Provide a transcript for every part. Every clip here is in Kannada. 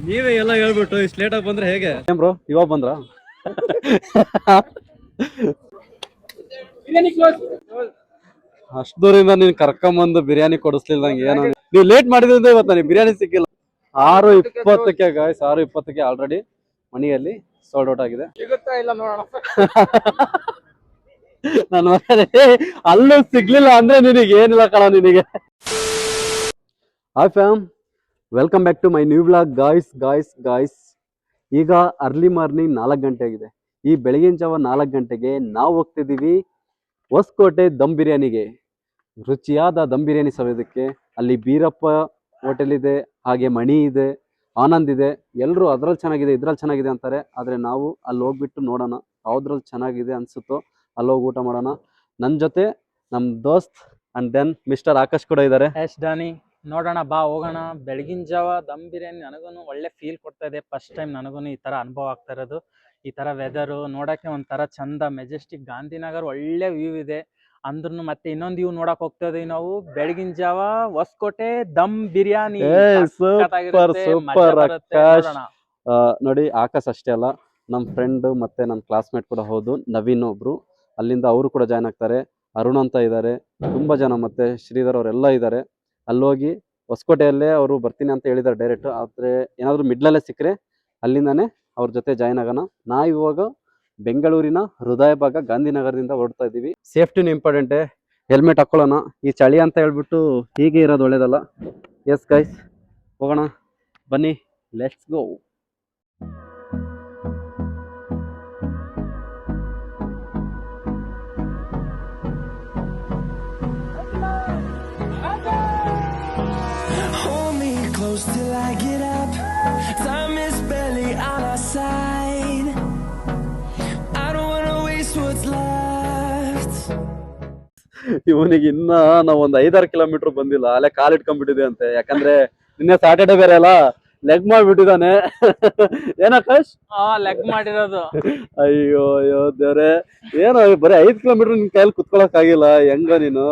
ನೀವೇ ಎಲ್ಲ ಹೇಳ್ಬಿಟ್ಟು ಇಷ್ಟು ಲೇಟ್ ಆಗಿ ಬಂದ್ರೆ ಹೇಗೆ ಬ್ರೋ? ಇವಾಗ ಬಂದ್ರ? ಅಷ್ಟು ದೂರಿಂದ ನೀನ್ ಕರ್ಕೊಂಬಂದು ಬಿರಿಯಾನಿ ಕೊಡಿಸ್ಲಿಲ್ಲ ನಂಗೆ ಏನೋ. ನೀವು ಲೇಟ್ ಮಾಡಿದ್ರಿಂದ ಇವತ್ತು ನನಗೆ ಬಿರಿಯಾನಿ ಸಿಕ್ಕಿಲ್ಲ. 6:20ಕ್ಕೆ ಗಾಯ್ಸ್, 6:20ಕ್ಕೆ ಆಲ್ರೆಡಿ ಮಣಿಯಲ್ಲಿ ಸೋಲ್ಡ್ ಔಟ್ ಆಗಿದೆ. ನಾನು ಅಲ್ಲೂ ಸಿಗ್ಲಿಲ್ಲ ಅಂದ್ರೆ ನಿನಗೆ ಏನಿಲ್ಲ ಕಣ ನಿನಗೆ. Hi fam, welcome back to my new vlog guys. ಈಗ ಅರ್ಲಿ ಮಾರ್ನಿಂಗ್ 4 ಗಂಟೆ ಆಗಿದೆ. ಈ ಬೆಳಗಿನ ಜಾವ 4 ಗಂಟೆಗೆ ನಾವು ಹೋಗ್ತಿದ್ದೀವಿ ಹೊಸಕೋಟೆ ದಮ್ ಬಿರಿಯಾನಿಗೆ. ರುಚಿಯಾದ ದಮ್ ಬಿರಿಯಾನಿ ಸವಿಯೋದಕ್ಕೆ. ಅಲ್ಲಿ ಬೀರಪ್ಪ ಹೋಟೆಲ್ ಇದೆ, ಹಾಗೆ ಮಣಿ ಇದೆ, ಆನಂದ್ ಇದೆ. ಎಲ್ಲರೂ ಅದ್ರಲ್ಲಿ ಚೆನ್ನಾಗಿದೆ ಇದ್ರಲ್ಲಿ ಚೆನ್ನಾಗಿದೆ ಅಂತಾರೆ. ಆದರೆ ನಾವು ಅಲ್ಲಿ ಹೋಗ್ಬಿಟ್ಟು ನೋಡೋಣ ಯಾವ್ದ್ರಲ್ಲಿ ಚೆನ್ನಾಗಿದೆ ಅನ್ಸುತ್ತೋ ಅಲ್ಲಿ ಹೋಗಿ ಊಟ ಮಾಡೋಣ. ನನ್ನ ಜೊತೆ ನಮ್ಮ ದೋಸ್ತ್ ಅಂಡ್ ದೆನ್ ಮಿಸ್ಟರ್ ಆಕಾಶ್ ಕೂಡ ಇದ್ದಾರೆ. ಡಾನಿ, ನೋಡೋಣ ಬಾ ಹೋಗೋಣ. ಬೆಳಗಿನ ಜಾವ ದಮ್ ಬಿರಿಯಾನಿ ನನಗೂ ಒಳ್ಳೆ ಫೀಲ್ ಕೊಡ್ತಾ ಇದೆ. ಫಸ್ಟ್ ಟೈಮ್ ನನಗೂ ಈ ತರ ಅನುಭವ ಆಗ್ತಾ ಇರೋದು. ಈ ತರ ವೆದರು ನೋಡಕ್ಕೆ ಒಂಥರ ಚಂದ, ಮೆಜೆಸ್ಟಿಕ್, ಗಾಂಧಿನಗರ್ ಒಳ್ಳೆ ವ್ಯೂ ಇದೆ ಅಂದ್ರೂ. ಮತ್ತೆ ಇನ್ನೊಂದು ವ್ಯೂ ನೋಡಕ್ ಹೋಗ್ತಾ ಇದೀವಿ ನಾವು. ಬೆಳಗಿನ ಜಾವ ಹೊಸಕೋಟೆ ದಮ್ ಬಿರಿಯಾನಿ. ನೋಡಿ, ಆಕಾಶ್ ಅಷ್ಟೇ ಅಲ್ಲ, ನಮ್ಮ ಫ್ರೆಂಡ್ ಮತ್ತೆ ನನ್ನ ಕ್ಲಾಸ್ಮೇಟ್ ಕೂಡ ಹೌದು, ನವೀನ್ ಒಬ್ರು. ಅಲ್ಲಿಂದ ಅವರು ಕೂಡ ಜಾಯ್ನ್ ಆಗ್ತಾರೆ. ಅರುಣ್ ಅಂತ ಇದ್ದಾರೆ, ತುಂಬಾ ಜನ, ಮತ್ತೆ ಶ್ರೀಧರ್ ಅವರೆಲ್ಲ ಇದ್ದಾರೆ. ಅಲ್ಲೋಗಿ ಹೊಸಕೋಟೆಯಲ್ಲೇ ಅವರು ಬರ್ತೀನಿ ಅಂತ ಹೇಳಿದ್ದಾರೆ ಡೈರೆಕ್ಟ್. ಆದರೆ ಏನಾದರೂ ಮಿಡ್ಲಲ್ಲೇ ಸಿಕ್ಕರೆ ಅಲ್ಲಿಂದಾನೆ ಅವ್ರ ಜೊತೆ ಜಾಯ್ನ್ ಆಗೋಣ. ಇವಾಗ ಬೆಂಗಳೂರಿನ ಹೃದಯ ಭಾಗ ಗಾಂಧಿನಗರದಿಂದ ಹೊರಡ್ತಾ ಇದ್ದೀವಿ. ಸೇಫ್ಟಿನೂ ಇಂಪಾರ್ಟೆಂಟೇ, ಹೆಲ್ಮೆಟ್ ಹಾಕೊಳ್ಳೋಣ. ಈ ಚಳಿ ಅಂತ ಹೇಳ್ಬಿಟ್ಟು ಹೀಗೆ ಇರೋದು ಒಳ್ಳೇದಲ್ಲ. ಎಸ್ ಗೈಸ್, ಹೋಗೋಣ ಬನ್ನಿ, let's go. Till I get up, time is barely on our side. I don't wanna waste what's left. ಇವನಿಗೆ ಇನ್ನ ನಾವು ಒಂದು 5-6 ಕಿಲೋಮೀಟರ್ ಬಂದಿಲ್ಲ, ಅಲ್ಲೇ ಕಾಲಿಟ್ಕೊಂಡ್ಬಿಟ್ಟಿದೆ ಅಂತೆ. ಯಾಕಂದ್ರೆ ನಿನ್ನೆ ಸ್ಯಾಟರ್ಡೆ ಬೇರೆ ಅಲ್ಲ, ಲೆಗ್ ಮಾಡ್ಬಿಟ್ಟಿದ್ದಾನೆ. ಏನಾಕಾಶ್? ಲೆಗ್ ಮಾಡಿರೋದು. ಅಯ್ಯೋ ದೇವ್ರೆ, ಏನೋ ಬರೀ 5 ಕಿಲೋಮೀಟರ್ ನಿನ್ ಕೈಯಲ್ಲಿ ಕುತ್ಕೊಳಕ್ ಆಗಿಲ್ಲ. ಹೆಂಗ ನೀನು?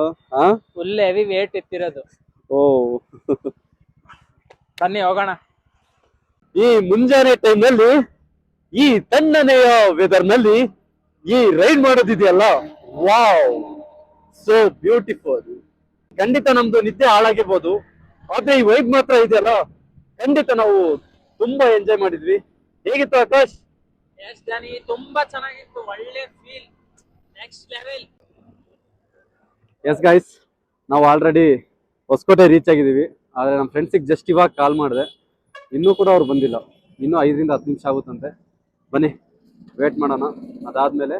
ಫುಲ್ ಹೆವಿ ವೇಟ್ ಎತ್ತಿರೋದು. ಓ, ಬನ್ನಿ ಹೋಗೋಣ. ಈ ಮುಂಜಾನೆ ಟೈಮ್ ನಲ್ಲಿ, ಈ ತಣ್ಣನೆಯ ವೆದರ್ ನಲ್ಲಿ ಈ ರೈಡ್ ಮಾಡೋದಿದೆಯಲ್ಲ, ವಾವ್, ಸೋ ಬ್ಯೂಟಿಫುಲ್. ಖಂಡಿತ ನಮ್ದು ನಿದ್ದೆ ಹಾಳಾಗಿರ್ಬೋದು, ಆದ್ರೆ ಈ ವೈಬ್ ಮಾತ್ರ ಇದೆಯಲ್ಲ, ಖಂಡಿತ ನಾವು ತುಂಬಾ ಎಂಜಾಯ್ ಮಾಡಿದ್ವಿ. ಹೇಗಿತ್ತು ಆಕಾಶ್? ಎಸ್ ಜಾನಿ, ತುಂಬಾ ಚೆನ್ನಾಗಿತ್ತು. ಒಳ್ಳೆ feel, next level. Yes guys, ನಾವು ಆಲ್ರೆಡಿ ಹೊಸಕೋಟೆ ರೀಚ್ ಆಗಿದ್ದೀವಿ. ಆದರೆ ನಮ್ಮ ಫ್ರೆಂಡ್ಸಿಗೆ ಜಸ್ಟ್ ಇವಾಗ ಕಾಲ್ ಮಾಡಿದೆ, ಇನ್ನೂ ಕೂಡ ಅವ್ರು ಬಂದಿಲ್ಲ. ಇನ್ನೂ 5-10 ನಿಮಿಷ ಆಗುತ್ತಂತೆ. ಬನ್ನಿ ವೇಟ್ ಮಾಡೋಣ. ಅದಾದಮೇಲೆ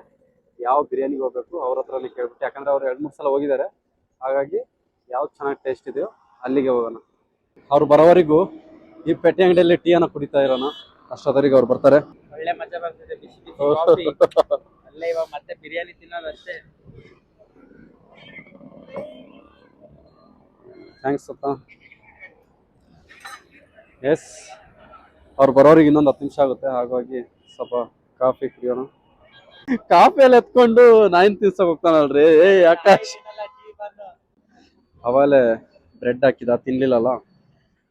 ಯಾವ ಬಿರಿಯಾನಿಗೆ ಹೋಗ್ಬೇಕು ಅವ್ರ ಹತ್ರನೇ ಕೇಳ್ಬಿಟ್ಟು, ಯಾಕಂದರೆ ಅವ್ರು 2-3 ಸಲ ಹೋಗಿದ್ದಾರೆ. ಹಾಗಾಗಿ ಯಾವ್ದು ಚೆನ್ನಾಗಿ ಟೇಸ್ಟ್ ಇದೆಯೋ ಅಲ್ಲಿಗೆ ಹೋಗೋಣ. ಅವ್ರು ಬರೋವರೆಗೂ ಈ ಪೆಟ್ಟಿ ಅಂಗಡಿಯಲ್ಲಿ ಟೀಯನ್ನು ಕುಡಿತಾ ಇರೋಣ. ಅಷ್ಟೊತ್ತರಿಗೆ ಅವ್ರು ಬರ್ತಾರೆ. ಒಳ್ಳೆ ಮಜಾ ಬರ್ತಿದೆ, ಬಿಸಿ ಬಿಸಿ ಕಾಫಿ. ಅಲ್ಲೇ ಇವಾಗ ಮತ್ತೆ ಬಿರಿಯಾನಿ ತಿನ್ನೋದು ಅಷ್ಟೇ. ಥ್ಯಾಂಕ್ಸ್ ಅಪ್ಪ. ಎಸ್, ಅವ್ರು ಬರೋರಿಗೆ ಇನ್ನೊಂದು 10 ನಿಮಿಷ ಆಗುತ್ತೆ. ಹಾಗಾಗಿ ಸ್ವಲ್ಪ ಕಾಫಿ ಕುಡಿಯೋಣ. ಕಾಫಿ ಎಲ್ಲ ಎತ್ಕೊಂಡು 9 ತಿನ್ಸಕ್ ಹೋಗ್ತಾನಲ್ರಿ ಆಕಾಶ್. ಅವಾಗಲೇ ಬ್ರೆಡ್ ಹಾಕಿದ, ತಿನ್ಲಿಲ್ಲಲ್ಲ,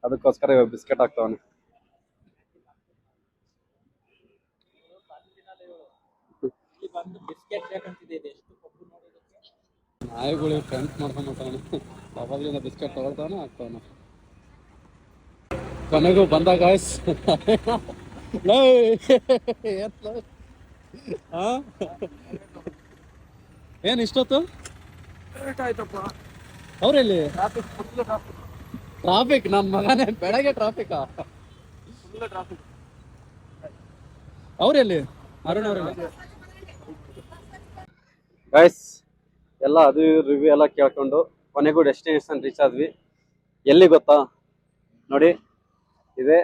ಅದಕ್ಕೋಸ್ಕರ ಇವಾಗ ಬಿಸ್ಕೆಟ್ ಹಾಕ್ತಾವನೆ. ನಾಯಿಗಳಿಗೆ ಫ್ರೆಂಡ್ಸ್ ಮಾಡ್ಕೊಂಡ್ಬಿಡ್ತಾನೆ. ಅವಾಗಲಿಂದ ಬಿಸ್ಕೆಟ್ ತಗೊಳ್ತಾನೆ, ಹಾಕ್ತಾವನ. ಕೊನೆಗೂ ಬಂದ ಗಾಯ್ಸ್. ಏನ್ ಇಷ್ಟೊತ್ತು ಆಯ್ತಪ್ಪ? ಅವ್ರೆಲ್ಲಿ ಟ್ರಾಫಿಕ್? ನನ್ನ ಮಗನೇ, ಬೆಳಗ್ಗೆ ಟ್ರಾಫಿಕಾ? ಅವ್ರೆಲ್ಲಿ? ಅರುಣ್ ಅವ್ರೆಲ್ಲಿ? ಗಾಯ್ಸ್, ಎಲ್ಲ ಅದು ರಿವ್ಯೂ ಎಲ್ಲ ಕೇಳ್ಕೊಂಡು ಕೊನೆಗೂ ಡೆಸ್ಟಿನೇಷನ್ ರೀಚ್ ಆದ್ವಿ. ಎಲ್ಲಿ ಗೊತ್ತಾ? ನೋಡಿ, ಇದೆ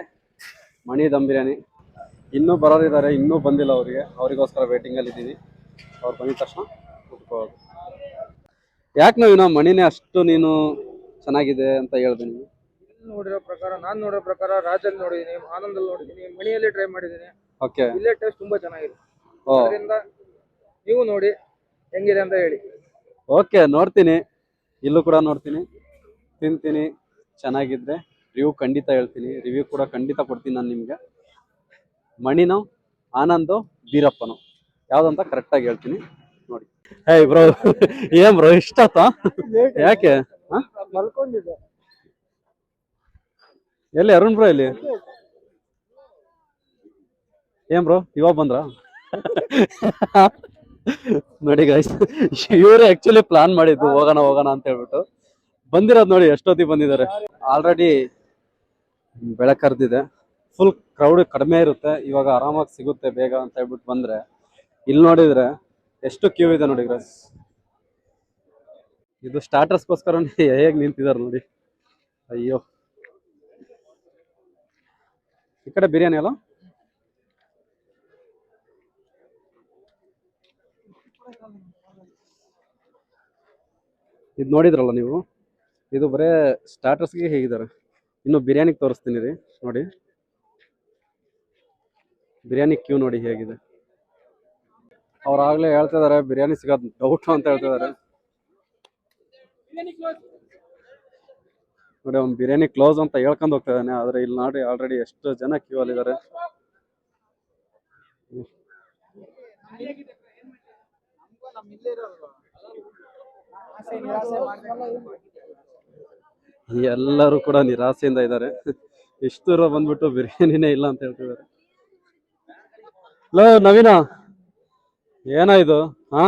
ಮಣಿ ದಮ್ ಬಿರಿಯಾನಿ. ಇನ್ನೂ ಬರೋರಿದ್ದಾರೆ, ಇನ್ನೂ ಬಂದಿಲ್ಲ ಅವರಿಗೋಸ್ಕರ ವೇಟಿಂಗಲ್ಲಿ ಇದ್ದೀವಿ. ಅವ್ರು ಬಂದಿದ ತಕ್ಷಣ ಕೂತ್ಕೊಳ್ಳೋದು. ಯಾಕೆ ನಾವು ಮಣಿನೇ ಅಷ್ಟು ನೀನು ಚೆನ್ನಾಗಿದೆ ಅಂತ ಹೇಳ್ದೆ? ನೀವು ನಾನು ನೋಡಿರೋ ಪ್ರಕಾರ ರಾಜಲ್ಲಿ ನೋಡಿದೀನಿ, ಆನಂದಲ್ಲಿ ನೋಡಿದೀನಿ, ಮಣಿಯಲ್ಲಿ ಟ್ರೈ ಮಾಡಿದೀನಿ. ಓಕೆ, ಇಲ್ಲೇ ಟೇಸ್ಟ್ ತುಂಬಾ ಚೆನ್ನಾಗಿದೆ. ಅದರಿಂದ ನೀವು ನೋಡಿ ಹೆಂಗಿದೆ ಅಂತ ಹೇಳಿ. ಓಕೆ, ನೋಡ್ತೀನಿ. ಇಲ್ಲೂ ಕೂಡ ನೋಡ್ತೀನಿ, ತಿಂತೀನಿ. ಚೆನ್ನಾಗಿದ್ರೆ ರಿವ್ಯೂ ಖಂಡಿತ ಹೇಳ್ತೀನಿ, ರಿವ್ಯೂ ಕೂಡ ಖಂಡಿತ ಕೊಡ್ತೀನಿ ನಾನು ನಿಮಗೆ. ಮಣಿನೋ ಆನಂದೋ ಬೀರಪ್ಪನೋ ಯಾವ್ದಂತ ಕರೆಕ್ಟಾಗಿ ಹೇಳ್ತೀನಿ ನೋಡಿ. ಏಯ್ ಬ್ರೋ ಏನ್ ಬ್ರೋ ಇಷ್ಟ ಆಯ್ತಾ? ಯಾಕೆ ಮಲ್ಕೊಂಡಿದ್ದೆ. ಎಲ್ಲಿ ಅರುಣ್ ಬ್ರೋ ಇಲ್ಲಿ? ಏನ್ ಬ್ರೋ ಇವಾಗ ಬಂದ್ರ? ನೋಡಿ ಗೈಸ್, ಇವರೇ ಆಕ್ಚುಲಿ ಪ್ಲಾನ್ ಮಾಡಿದ್ದು ಹೋಗೋಣ ಹೋಗೋಣ ಅಂತ ಹೇಳ್ಬಿಟ್ಟು ಬಂದಿರೋದು. ನೋಡಿ ಎಷ್ಟೊತ್ತಿಗೆ ಬಂದಿದ್ದಾರೆ. ಆಲ್ರೆಡಿ ಬೆಳಕು ಕರ್ದಿದೆ, ಫುಲ್ ಕ್ರೌಡ್ ಕಡಿಮೆ ಇರುತ್ತೆ, ಇವಾಗ ಆರಾಮಾಗಿ ಸಿಗುತ್ತೆ ಬೇಗ ಅಂತ ಹೇಳ್ಬಿಟ್ಟು ಬಂದ್ರೆ, ಇಲ್ಲಿ ನೋಡಿದ್ರೆ ಎಷ್ಟು ಕ್ಯೂ ಇದೆ ನೋಡಿ ಗೈಸ್. ಇದು ಸ್ಟಾರ್ಟರ್ಸ್ಗೋಸ್ಕರ ಹೇಗೆ ನಿಂತಿದ್ದಾರೆ ನೋಡಿ. ಅಯ್ಯೋ, ಈ ಕಡೆ ಬಿರಿಯಾನಿ ಅಲ್ಲ, ಇದು ನೋಡಿದ್ರಲ್ಲ ನೀವು, ಇದು ಬರೇ ಸ್ಟಾರ್ಟರ್ಸ್ಗೆ ಹೇಗಿದ್ದಾರೆ. ಇನ್ನು ಬಿರಿಯಾನಿಗೆ ತೋರಿಸ್ತೀನಿ ರೀ ನೋಡಿ. ಬಿರಿಯಾನಿ ಕ್ಯೂ ನೋಡಿ ಹೇಗಿದೆ. ಅವ್ರಾಗ್ಲೇ ಹೇಳ್ತಿದ್ದಾರೆ ಬಿರಿಯಾನಿ ಸಿಗೋದು ಡೌಟ್ ಅಂತ ಹೇಳ್ತಿದ್ದಾರೆ ನೋಡಿ. ಅವ್ನು ಬಿರಿಯಾನಿ ಕ್ಲೋಸ್ ಅಂತ ಹೇಳ್ಕೊಂಡು ಹೋಗ್ತಾ ಇದ್ದಾನೆ, ಆದ್ರೆ ಇಲ್ಲಿ ನೋಡಿ ಆಲ್ರೆಡಿ ಎಷ್ಟು ಜನ ಕ್ಯೂ ಅಲ್ಲಿದ್ದಾರೆ. ಎಲ್ಲರೂ ಕೂಡ ನಿರಾಸೆಯಿಂದ ಇದ್ದಾರೆ. ಇಷ್ಟು ದೂರ ಬಂದ್ಬಿಟ್ಟು ಬಿರಿಯಾನಿನೇ ಇಲ್ಲ ಅಂತ ಹೇಳ್ತಿದ್ದಾರೆ. ಲೋ ನವೀನ, ಏನಾಯ್ತು? ಹಾ,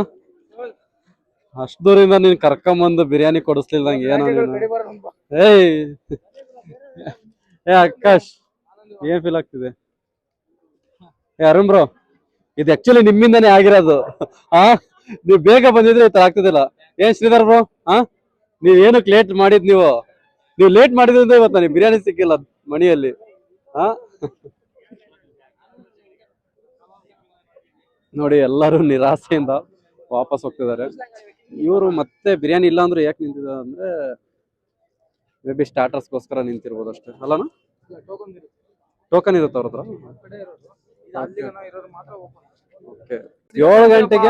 ಅಷ್ಟು ದೂರಿಂದ ನೀನ್ ಕರ್ಕೊಂಬಂದು ಬಿರಿಯಾನಿ ಕೊಡಿಸ್ಲಿಲ್ಲ ನಂಗೆ. ಏನೋ ನೀನು? ಏಯ್ ಏ ಆಕಾಶ್, ಏನ್ ಫೀಲ್ ಆಗ್ತಿದೆ? ಏ ಅರುಣ್ ಬ್ರೋ, ಇದು ಆಕ್ಚುಲಿ ನಿಮ್ಮಿಂದಾನೇ ಆಗಿರೋದು. ಹಾ, ನೀವು ಬೇಗ ಬಂದಿದ್ರೆ ಈ ತರ ಆಗ್ತಿದಿಲ್ಲ. ಏನ್ ಶ್ರೀಧರ್ ಬ್ರೋ, ಹಾ ನೀವ್ ಏನಕ್ಕೆ ಲೇಟ್ ಮಾಡಿದ್? ನೀವು ಲೇಟ್ ಮಾಡಿದ್ರಿಂದ ಇವತ್ತು ನನಗೆ ಬಿರಿಯಾನಿ ಸಿಕ್ಕಿಲ್ಲ ಮಣಿಯಲ್ಲಿ. ಹಾ ನೋಡಿ, ಎಲ್ಲರೂ ನಿರಾಸೆಯಿಂದ ವಾಪಸ್ ಹೋಗ್ತಿದ್ದಾರೆ. ಇವರು ಮತ್ತೆ ಬಿರಿಯಾನಿ ಇಲ್ಲ ಅಂದ್ರೆ ಯಾಕೆ ನಿಂತಿದ್ದಾರೆ ಅಂದ್ರೆ, ಮೇ ಬಿ ಸ್ಟಾರ್ಟರ್ಸ್ಗೋಸ್ಕರ ನಿಂತಿರ್ಬೋದು ಅಷ್ಟೇ ಅಲ್ಲನಾ? ಟೋಕನ್ ಇರುತ್ತೆ ಅವ್ರ ಹತ್ರ. ಓಕೆ, 7 ಗಂಟೆಗೆ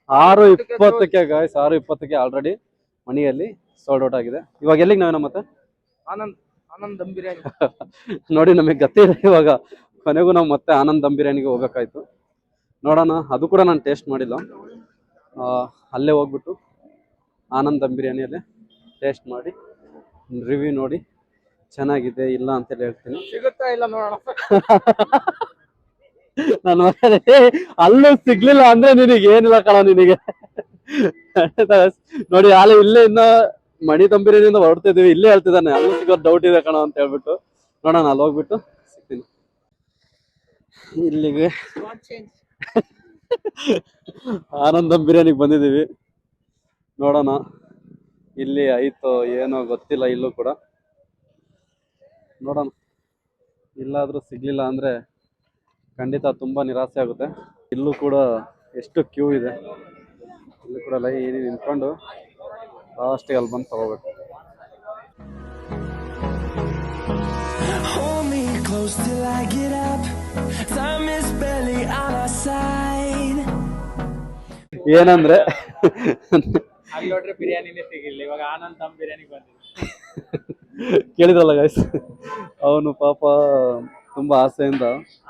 6:20ಕ್ಕೆ ಗಾಯ್ಸ್, 6:20ಕ್ಕೆ ಆಲ್ರೆಡಿ ಮಣಿಯಲ್ಲಿ ಸೋಲ್ಡ್ ಔಟ್ ಆಗಿದೆ. ಇವಾಗ ಎಲ್ಲಿಗೆ ನಾವೇನ ಮತ್ತೆ ಆನಂದ್ ದಮ್ ಬಿರಿಯಾನಿ ನೋಡಿ, ನಮಗೆ ಗತಿ ಇದೆ ಇವಾಗ. ಕೊನೆಗೂ ನಾವು ಮತ್ತೆ ಆನಂದ್ ದಮ್ ಬಿರಿಯಾನಿಗೆ ಹೋಗ್ಬೇಕಾಯ್ತು. ನೋಡೋಣ, ಅದು ಕೂಡ ನಾನು ಟೇಸ್ಟ್ ಮಾಡಿಲ್ಲ. ಅಲ್ಲೇ ಹೋಗ್ಬಿಟ್ಟು ಆನಂದ್ ದಮ್ ಬಿರಿಯಾನಿಯಲ್ಲೇ ಟೇಸ್ಟ್ ಮಾಡಿ ರಿವ್ಯೂ ನೋಡಿ ಚೆನ್ನಾಗಿದೆ ಇಲ್ಲ ಅಂತೇಳಿ ಹೇಳ್ತೀನಿ. ಸಿಗುತ್ತಾ ಇಲ್ಲ ನೋಡೋಣ. ನನ್ನ ಮಗನೇ, ಅಲ್ಲೂ ಸಿಗ್ಲಿಲ್ಲ ಅಂದ್ರೆ ನಿನಗೆ ಏನಿಲ್ಲ ಕಣ ನಿನಗೆ. ನೋಡಿ, ಆಲೆ ಇಲ್ಲೇ ಇನ್ನ ಮಣಿ ದಮ್ ಬಿರಿಯಾನಿಯಿಂದ ಹೊರಡ್ತಿದೀವಿ, ಇಲ್ಲೇ ಹೇಳ್ತಿದ್ದಾನೆ ಅಲ್ಲೂ ಸಿಗೋದು ಡೌಟ್ ಇದೆ ಕಣ ಅಂತ ಹೇಳ್ಬಿಟ್ಟು. ನೋಡೋಣ, ಅಲ್ಲಿ ಹೋಗ್ಬಿಟ್ಟು ಸಿಗ್ತೀನಿ. ಇಲ್ಲಿಗೆ ಆನಂದ್ ದಮ್ ಬಿರಿಯಾನಿಗೆ ಬಂದಿದ್ದೀವಿ. ನೋಡೋಣ ಇಲ್ಲಿ ಆಯ್ತೋ ಏನೋ ಗೊತ್ತಿಲ್ಲ. ಇಲ್ಲೂ ಕೂಡ ನೋಡೋಣ, ಇಲ್ಲಾದ್ರೂ ಸಿಗ್ಲಿಲ್ಲ ಅಂದ್ರೆ ಖಂಡಿತ ತುಂಬಾ ನಿರಾಸೆ ಆಗುತ್ತೆ. ಇಲ್ಲೂ ಕೂಡ ಎಷ್ಟು ಕ್ಯೂ ಇದೆ. ಇಲ್ಲೂ ಕೂಡ ಲೈನ್ ನಿಂತ್ಕೊಂಡು ಲಾಸ್ಟಿಗೆ ಅಲ್ಲಿ ಬಂದು ತಗೋಬೇಕು. Hold me close till I get up. Time is barely on our side. ಏನಂದ್ರೆ ಅಲ್ಲಿ ನೋಡ್ರೆ ಬಿರಿಯಾನಿನೇ ಸಿಗಿಲ್ಲ. ಇವಾಗ ಆನಂದ್ ದಮ್ ಬಿರಿಯಾನಿಗೆ ಬಂದಿದೆ. ಕೇಳಿದ್ರಲ್ಲ ಗೈಸ್, ಅವನು ಪಾಪ ತುಂಬಾ ಆಸೆಯಿಂದ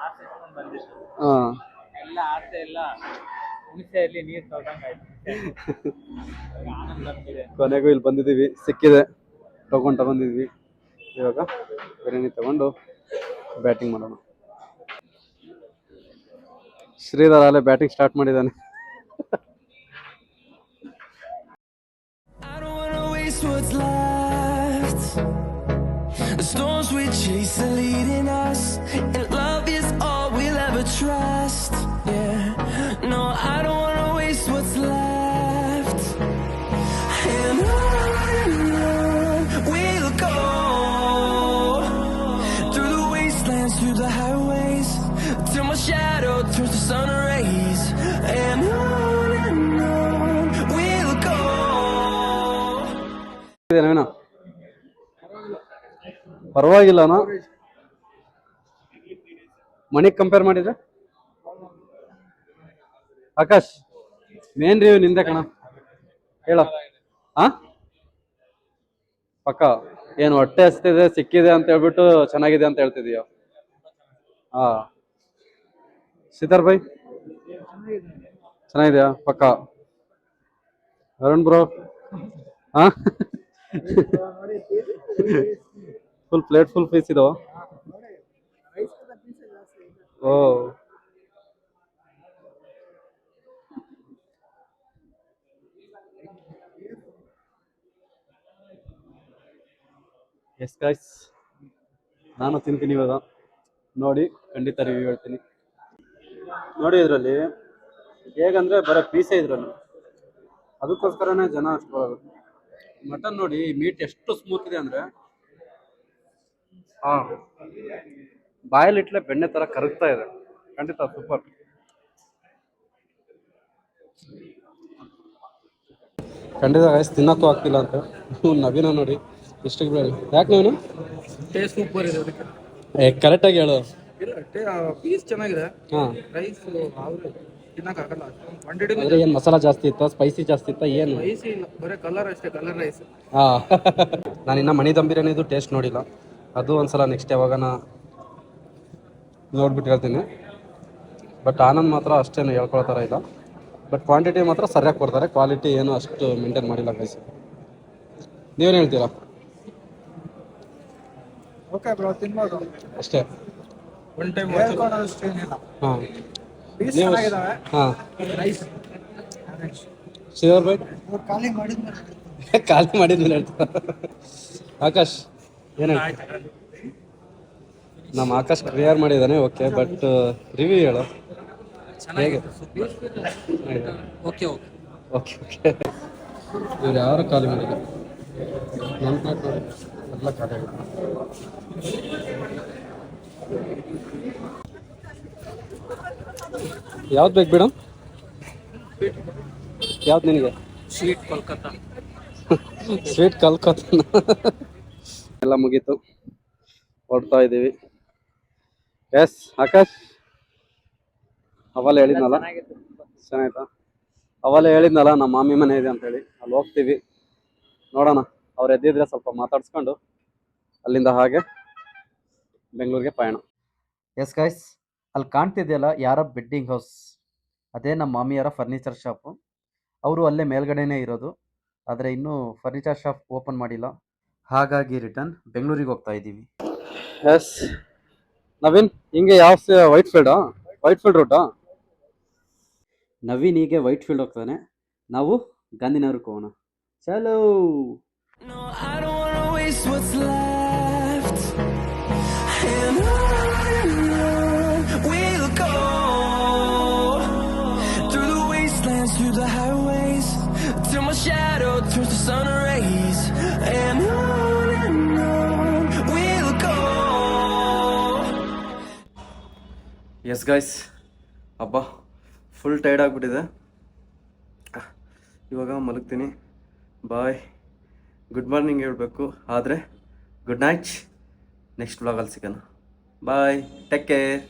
ಆಸೆ ಇಟ್ಕೊಂಡ್ ಬಂದಿದ್ದು. ಹಾ ಎಲ್ಲ ಆಸೆ ಎಲ್ಲ ಹುಣಸೆಯಲ್ಲಿ ನೀರ್ ತೊಗೊಂಡಾಯ್ತು. ಆನಂದ್ ದಮ್ ಬಿರಿಯಾನಿ ಕೊನೆಗೂ ಇಲ್ಲಿ ಬಂದಿದ್ದೀವಿ, ಸಿಕ್ಕಿದೆ, ತಗೊಂಡಿದ್ವಿ. ಇವಾಗ ಬಿರಿಯಾನಿ ತಗೊಂಡು ಬ್ಯಾಟಿಂಗ್ ಮಾಡೋಣ. ಶ್ರೀಧರ್ ಅಲ್ಲೇ ಬ್ಯಾಟಿಂಗ್ ಸ್ಟಾರ್ಟ್ ಮಾಡಿದ್ದಾನೆ. I don't wanna waste what's left. The storms we chase are leading us, and love is all we'll ever trust. Yeah, no, I don't wanna waste what's left. And on we'll go, through the wastelands, through the highways, till my shadow turns to sun rays. And on we'll go. ನವೀನ, ಪರವಾಗಿಲ್ಲನಾ? ಮಣಿಗೆ ಕಂಪೇರ್ ಮಾಡಿದ್ರೆ ಆಕಾಶ್, ಮೇನ್ ರಿವ್ಯೂ ನಿಂದೆ ಕಣ, ಹೇಳ. ಹಾ ಪಕ್ಕ ಏನು ಹೊಟ್ಟೆ ಹಸ್ತಿದೆ ಸಿಕ್ಕಿದೆ ಅಂತ ಹೇಳ್ಬಿಟ್ಟು ಚೆನ್ನಾಗಿದೆ ಅಂತ ಹೇಳ್ತಿದೀಯ? ಹಾ, ಸಿತಾರ್ ಬೈ ಚೆನ್ನಾಗಿದೆಯಾ? ಪಕ್ಕ ಅರುಣ್ ಬ್ರೋ? ಹಾ, ಫುಲ್ ಪ್ಲೇಟ್ ಫುಲ್ ಪೀಸ್ ಇದಾವ. ಓ, ಎಸ್ ಗೈಸ್, ನಾನು ತಿಂತೀನಿ ಇವಾಗ. ನೋಡಿ ಖಂಡಿತ ರಿವ್ಯೂ ಹೇಳ್ತೀನಿ. ನೋಡಿ ಇದರಲ್ಲಿ ಹೇಗಂದ್ರೆ ಬರೀ ಪೀಸೇ ಇದ್ರಲ್ಲಿ, ಅದಕ್ಕೋಸ್ಕರನೇ ಜನ ಅಷ್ಟು ಮಟನ್ ನೋಡಿ ಮೀಟ್ ಎಷ್ಟು ಸ್ಮೂತ್ ಇದೆ ಅಂದ್ರೆ ಬಾಯಲ್ಲಿಟ್ಲೆ ಬೆಣ್ಣೆ ತರ ಕರಗ್ತಾ ಇದೆ. ಖಂಡಿತ ಸೂಪರ್. ಖಂಡಿತ ಗೈಸ್, ತಿನ್ನಕ್ಕೂ ಆಗ್ತಿಲ್ಲ ಅಂತ ನವೀನ ನೋಡಿ ಇಷ್ಟಕ್ಕೆ ಬೇಡ. ಯಾಕೆ ನೀನು ಟೇಸ್ಟ್ ಸೂಪರ್ ಇದೆ ಅದಕ್ಕೆ. ಕರೆಕ್ಟಾಗಿ ಹೇಳು. ಇಲ್ಲ, ಪೀಸ್ ಚೆನ್ನಾಗಿದೆ. ಹಾಂ, ರೈಸ್ ಅವ್ರು ತಿನ್ನಕ್ಕಾಗಲ್ಲ. ಕ್ವಾಂಟಿಟಿ ಅಂದರೆ ಏನು ಮಸಾಲ ಜಾಸ್ತಿ ಇತ್ತಾ, ಸ್ಪೈಸಿ ಜಾಸ್ತಿ ಇತ್ತಾ, ಏನು? ರೈಸ್ ಇಲ್ಲ, ಬರೀ ಕಲರ್ ಅಷ್ಟೇ, ಕಲರ್ ರೈಸ್. ಹಾಂ, ನಾನು ಇನ್ನು ಮಣಿ ದಮ್ ಬಿರಿಯಾನಿದು ಟೇಸ್ಟ್ ನೋಡಿಲ್ಲ. ಅದು ಒಂದ್ಸಲ ನೆಕ್ಸ್ಟ್ ಯಾವಾಗನ ನೋಡ್ಬಿಟ್ಟು ಹೇಳ್ತೀನಿ. ಬಟ್ ಆನಂದ್ ಮಾತ್ರ ಅಷ್ಟೇನು ಹೇಳ್ಕೊಳ್ಳೋ ಥರ ಇಲ್ಲ. ಬಟ್ ಕ್ವಾಂಟಿಟಿ ಮಾತ್ರ ಸರಿಯಾಗಿ ಕೊಡ್ತಾರೆ, ಕ್ವಾಲಿಟಿ ಏನು ಅಷ್ಟು ಮೇಂಟೈನ್ ಮಾಡಿಲ್ಲ ಗೈಸ್. ನೀವೇನು ಹೇಳ್ತೀರಾ? ಓಕೆ ಬ್ರೋ, ತಿನ್ಬೋದು ಅಷ್ಟೇ. ಒನ್ ಟೈಮ್ ಅಷ್ಟೇನಿಲ್ಲ. ಹಾಂ, ಪೀಸ್ ನೀವು? ಚೆನ್ನಾಗಿದಾವೆ. ಹಾಂ, ರೈಸ್ ಶ್ರೀಧರ್ ಬೈ ಖಾಲಿ ಮಾಡಿದ್ಮೇಲೆ ಖಾಲಿ ಮಾಡಿದ್ಮೇಲೆ ಹೇಳ್ತಾರೆ. ಆಕಾಶ್ ಏನು ಹೇಳ್ತೀರಾ? ನಮ್ಮ ಆಕಾಶ್ ಕ್ಲಿಯರ್ ಮಾಡಿದ್ದಾನೆ, ಓಕೆ. ಬಟ್ ರಿವ್ಯೂ ಹೇಳು ಹೇಗೆ? Okay okay okay. ಇವ್ರು ಯಾರು ಖಾಲಿ ಮಾಡಿಲ್ಲ, ನನ್ನ ಪ್ಲೇಟ್ ನೋಡಿ ಎಲ್ಲ ಖಾಲಿ ಆಗಿದೆ. ಯಾವ್ದು ಬೇಕು ಮೇಡಮ್? ಯಾವ್ದು ನಿನಗೆ? ಸ್ವೀಟ್ ಕೋಲ್ಕತ್ತಾ. ಸ್ವೀಟ್ ಕಲ್ಕತ್ತನ ಎಲ್ಲ ಮುಗೀತು, ಹೊಡ್ತಾ ಇದ್ದೀವಿ. ಎಸ್ ಆಕಾಶ್, ಅವಾಲೆ ಹೇಳಿದ್ನಲ್ಲ ಚೆನ್ನಾಯ್ತಾ? ಅವಾಲೆ ಹೇಳಿದ್ನಲ್ಲ ನಮ್ಮ ಮಾಮಿ ಮನೆ ಇದೆ ಅಂತೇಳಿ, ಅಲ್ಲಿ ಹೋಗ್ತೀವಿ. ನೋಡೋಣ, ಅವ್ರು ಎದ್ದಿದ್ರೆ ಸ್ವಲ್ಪ ಮಾತಾಡ್ಸ್ಕೊಂಡು ಅಲ್ಲಿಂದ ಹಾಗೆ ಬೆಂಗಳೂರಿಗೆ ಪಯಣ. ಎಸ್ ಗೈಸ್, ಅಲ್ಲಿ ಕಾಣ್ತಿದೆಯಲ್ಲ ಯಾರ ಬೆಡ್ಡಿಂಗ್ ಹೌಸ್, ಅದೇ ನಮ್ಮ ಮಾಮಿಯರ ಫರ್ನಿಚರ್ ಶಾಪು. ಅವರು ಅಲ್ಲೇ ಮೇಲ್ಗಡೆನೇ ಇರೋದು, ಆದರೆ ಇನ್ನೂ ಫರ್ನಿಚರ್ ಶಾಪ್ ಓಪನ್ ಮಾಡಿಲ್ಲ. ಹಾಗಾಗಿ ರಿಟರ್ನ್ ಬೆಂಗಳೂರಿಗೆ ಹೋಗ್ತಾ ಇದ್ದೀವಿ. ಎಸ್ ನವೀನ್, ಹಿಂಗೆ ಯಾವ ವೈಟ್ ಫೀಲ್ಡ್ ರೂಟಾ? ನವೀನ್ ಹೀಗೆ ವೈಟ್ ಫೀಲ್ಡ್ ಹೋಗ್ತಾನೆ, ನಾವು ಗಾಂಧಿನಗರಕ್ಕೆ ಹೋಗೋಣ. ಚಲೋ. No, I don't wanna waste what's left. And on we'll go, through the wastelands, through the highways, till my shadow turns to sun rays. And on we'll go. Yes guys, ಅಬ್ಬಾ ಫುಲ್ ಟೈರ್ಡ್ ಆಗಿಬಿಟ್ಟಿದೆ. ಇವಾಗ ಮಲಗ್ತೀನಿ. ಬಾಯ್, ಗುಡ್ ಮಾರ್ನಿಂಗ್ ಹೇಳಬೇಕು, ಆದರೆ ಗುಡ್ ನೈಟ್. ನೆಕ್ಸ್ಟ್ ವ್ಲಾಗಲ್ಲಿ ಸಿಗೋಣ. ಬಾಯ್, ಟೇಕ್ ಕೇರ್.